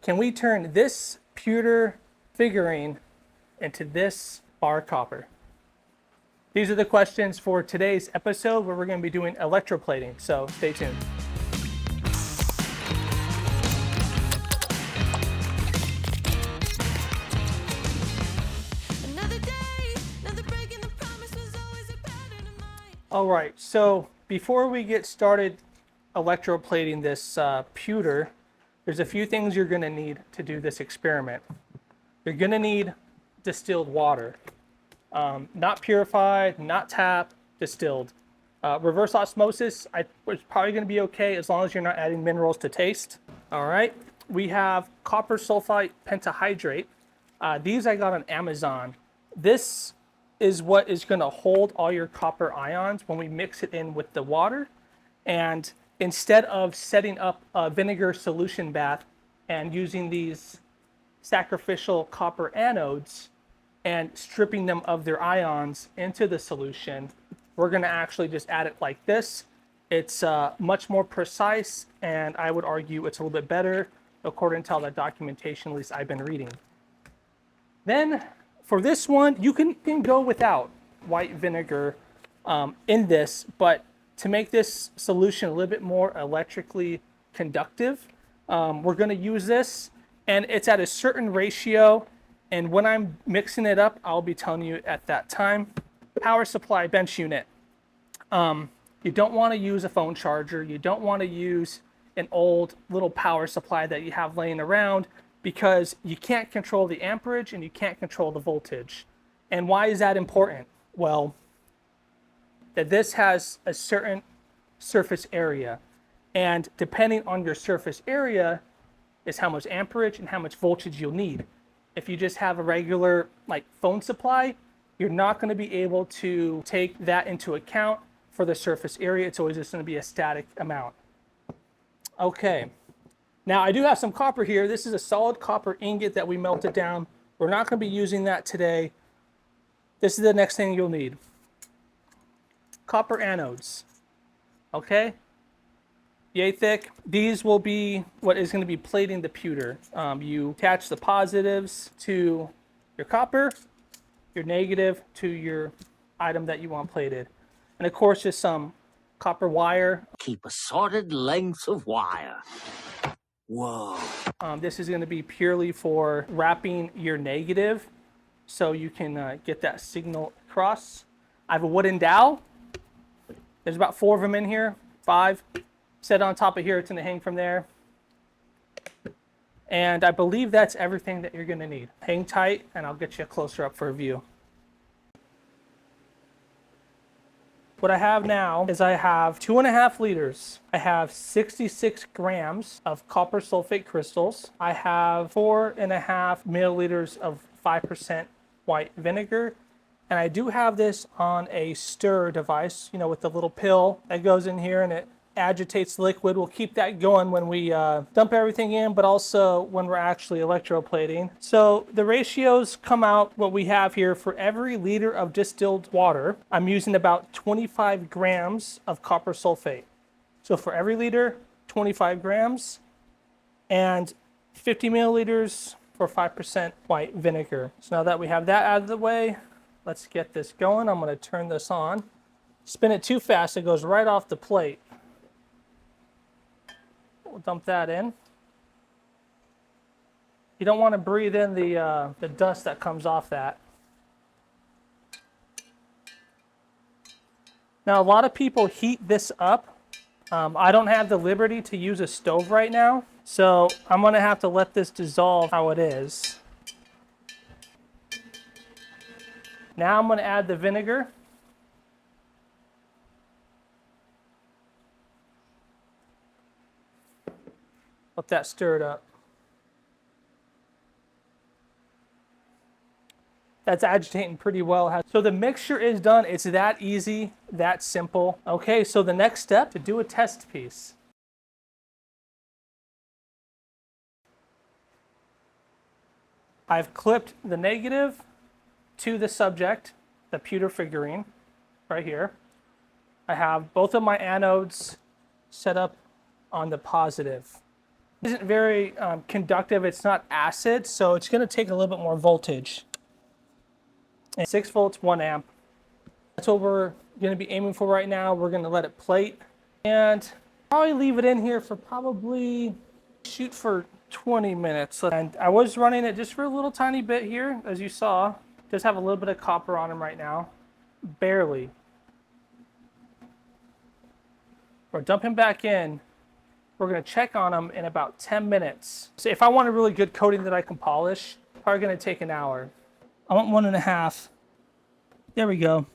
can we turn this pewter figurine into this bar copper? These are the questions for today's episode where we're going to be doing electroplating, so stay tuned. All right, so before we get started electroplating this pewter, there's a few things you're going to need to do this experiment. You're going to need distilled water, not purified, not tapped, distilled. Reverse osmosis is probably going to be okay as long as you're not adding minerals to taste. All right, we have copper sulfite pentahydrate. These I got on Amazon. This is what is going to hold all your copper ions when we mix it in with the water. And instead of setting up a vinegar solution bath and using these sacrificial copper anodes and stripping them of their ions into the solution, we're going to actually just add it like this. It's much more precise, and I would argue it's a little bit better according to all the documentation, at least I've been reading. Then for this one, you can go without white vinegar in this, but to make this solution a little bit more electrically conductive, we're going to use this, and it's at a certain ratio, and when I'm mixing it up, I'll be telling you at that time. Power supply bench unit. You don't want to use a phone charger. You don't want to use an old little power supply that you have laying around, because you can't control the amperage and you can't control the voltage. And why is that important? Well, that this has a certain surface area, and depending on your surface area is how much amperage and how much voltage you'll need. If you just have a regular phone supply, you're not going to be able to take that into account for the surface area. It's always just going to be a static amount. Okay. Now, I do have some copper here. This is a solid copper ingot that we melted down. We're not going to be using that today. This is the next thing you'll need. Copper anodes. Okay? Yay thick. These will be what is going to be plating the pewter. You attach the positives to your copper, your negative to your item that you want plated. And of course, just some copper wire. Keep assorted lengths of wire. Whoa. This is going to be purely for wrapping your negative so you can get that signal across. I have a wooden dowel. There's about 4 of them in here, 5. Set on top of here, it's going to hang from there. And I believe that's everything that you're going to need. Hang tight and I'll get you closer up for a view. What I have now is I have 2.5 liters. I have 66 grams of copper sulfate crystals. I have 4.5 milliliters of 5% white vinegar. And I do have this on a stir device, with the little pill that goes in here and it agitates liquid. We'll keep that going when we dump everything in, but also when we're actually electroplating. So the ratios come out what we have here. For every liter of distilled water, I'm using about 25 grams of copper sulfate. So for every liter, 25 grams, and 50 milliliters for 5% white vinegar. So now that we have that out of the way, let's get this going. I'm going to turn this on. Spin it too fast, it goes right off the plate. We'll dump that in. You don't want to breathe in the dust that comes off that. Now, a lot of people heat this up. I don't have the liberty to use a stove right now, so I'm going to have to let this dissolve how it is. Now I'm going to add the vinegar. Let that stir it up. That's agitating pretty well. So the mixture is done. It's that easy, that simple. Okay, so the next step, to do a test piece. I've clipped the negative to the subject, the pewter figurine, right here. I have both of my anodes set up on the positive. isn't very conductive. It's not acid, so it's going to take a little bit more voltage. And 6 volts, 1 amp. That's what we're going to be aiming for right now. We're going to let it plate and probably leave it in here for probably shoot for 20 minutes. And I was running it just for a little tiny bit here, as you saw. Just have a little bit of copper on them right now. Barely. We're dumping back in. We're going to check on them in about 10 minutes. So if I want a really good coating that I can polish, probably going to take an hour. I want 1.5. There we go.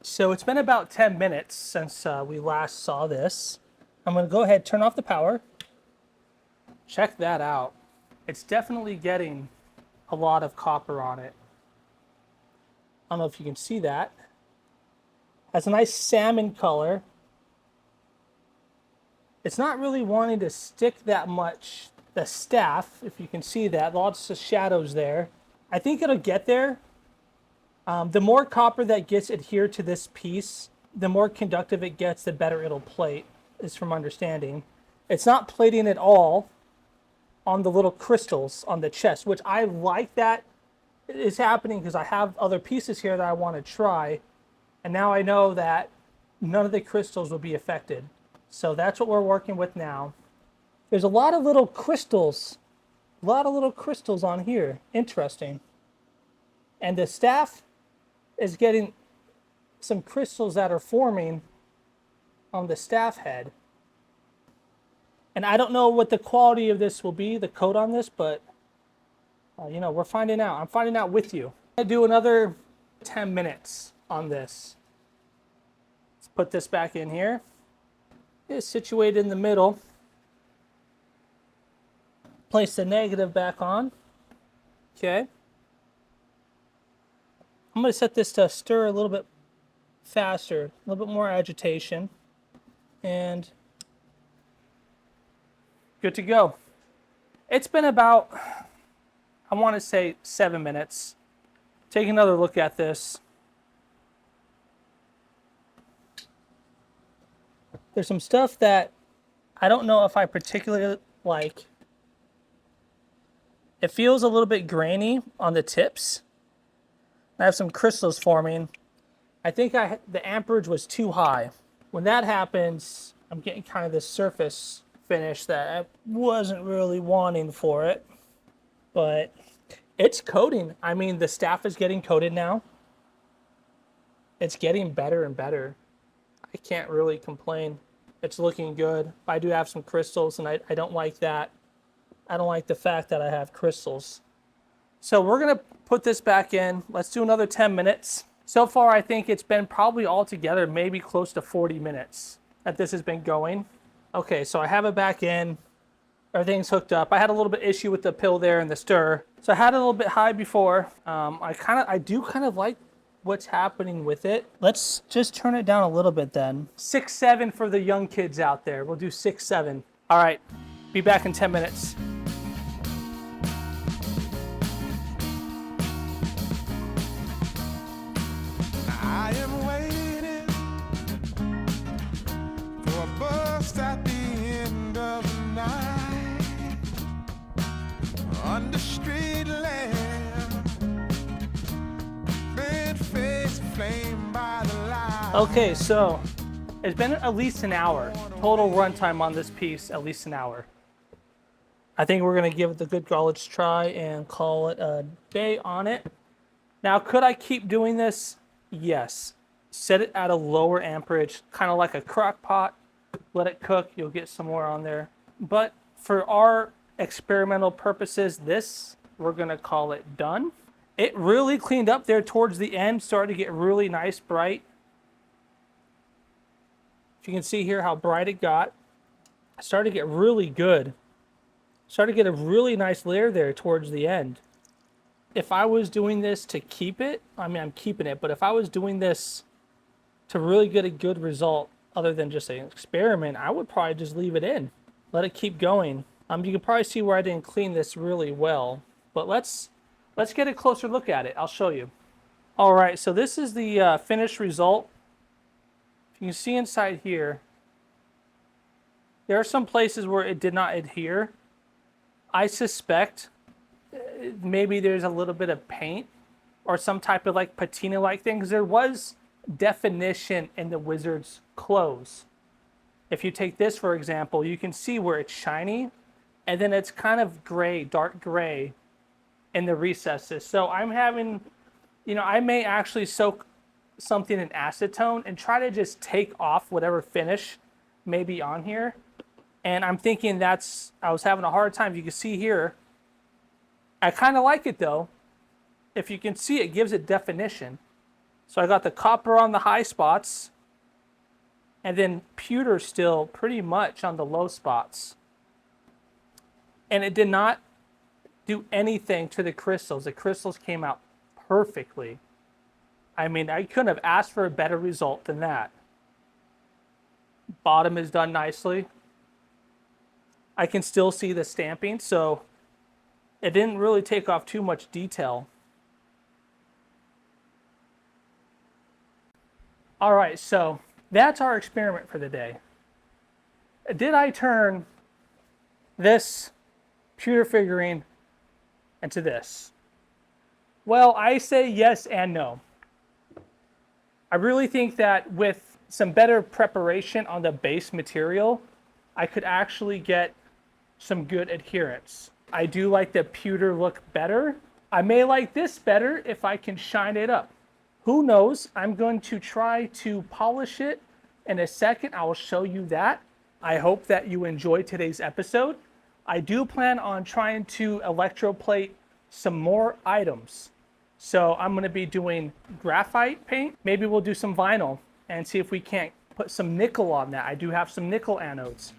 So it's been about 10 minutes since we last saw this. I'm going to go ahead, turn off the power. Check that out. It's definitely getting a lot of copper on it. I don't know if you can see that. Has a nice salmon color. It's not really wanting to stick that much, the staff, if you can see that. Lots of shadows there. I think it'll get there. The more copper that gets adhered to this piece, the more conductive it gets, the better it'll plate, is from understanding. It's not plating at all on the little crystals on the chest, which I like that is happening because I have other pieces here that I want to try. And now I know that none of the crystals will be affected. So that's what we're working with now. There's a lot of little crystals. A lot of little crystals on here. Interesting. And the staff is getting some crystals that are forming on the staff head. And I don't know what the quality of this will be, the coat on this, but you know, we're finding out. I'm finding out with you. I'm gonna do another 10 minutes on this. Let's put this back in here. It's situated in the middle. Place the negative back on. Okay. I'm going to set this to stir a little bit faster, a little bit more agitation, and good to go. It's been about, I want to say 7 minutes. Take another look at this. There's some stuff that I don't know if I particularly like. It feels a little bit grainy on the tips. I have some crystals forming. I think the amperage was too high. When that happens, I'm getting kind of this surface finish that I wasn't really wanting for it. But it's coating. I mean, the staff is getting coated now. It's getting better and better. I can't really complain. It's looking good. I do have some crystals, and I don't like that. I don't like the fact that I have crystals. So we're going to put this back in. Let's do another 10 minutes. So far, I think it's been probably altogether maybe close to 40 minutes that this has been going. Okay, so I have it back in. Everything's hooked up. I had a little bit issue with the pill there and the stir. So I had it a little bit high before. I do kind of like what's happening with it. Let's just turn it down a little bit then. 6-7 for the young kids out there. We'll do 6-7. All right, be back in 10 minutes. I am waiting for a bus at the end of the night under street lamp, bed face flame by the light. Okay, so it's been at least an hour. Total runtime on this piece, at least an hour. I think we're gonna give it the good college try and call it a day on it. Now, could I keep doing this? Yes. Set it at a lower amperage, kind of like a crock pot. Let it cook, you'll get some more on there. But for our experimental purposes, this, we're gonna call it done. It really cleaned up there towards the end, started to get really nice, bright. If you can see here how bright it got. It started to get really good. Started to get a really nice layer there towards the end. If I was doing this to keep it, I mean, I'm keeping it, but if I was doing this to really get a good result, other than just an experiment, I would probably just leave it in. Let it keep going. You can probably see where I didn't clean this really well, but let's get a closer look at it. I'll show you. All right, so this is the finished result. If you can see inside here, there are some places where it did not adhere. I suspect maybe there's a little bit of paint or some type of like patina-like thing, because there was definition in the wizard's clothes. If you take this, for example, you can see where it's shiny, and then it's kind of gray, dark gray in the recesses. So I'm having, I may actually soak something in acetone and try to just take off whatever finish may be on here. And I'm thinking I was having a hard time. You can see here, I kind of like it though. If you can see, it gives it definition. So I got the copper on the high spots, and then pewter still pretty much on the low spots. And it did not do anything to the crystals. The crystals came out perfectly. I mean, I couldn't have asked for a better result than that. Bottom is done nicely. I can still see the stamping, so it didn't really take off too much detail. All right, so that's our experiment for the day. Did I turn this pewter figurine into this? Well, I say yes and no. I really think that with some better preparation on the base material, I could actually get some good adherence. I do like the pewter look better. I may like this better if I can shine it up. Who knows? I'm going to try to polish it in a second. I will show you that. I hope that you enjoyed today's episode. I do plan on trying to electroplate some more items. So I'm going to be doing graphite paint. Maybe we'll do some vinyl and see if we can't put some nickel on that. I do have some nickel anodes.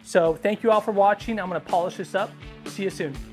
So thank you all for watching. I'm going to polish this up. See you soon.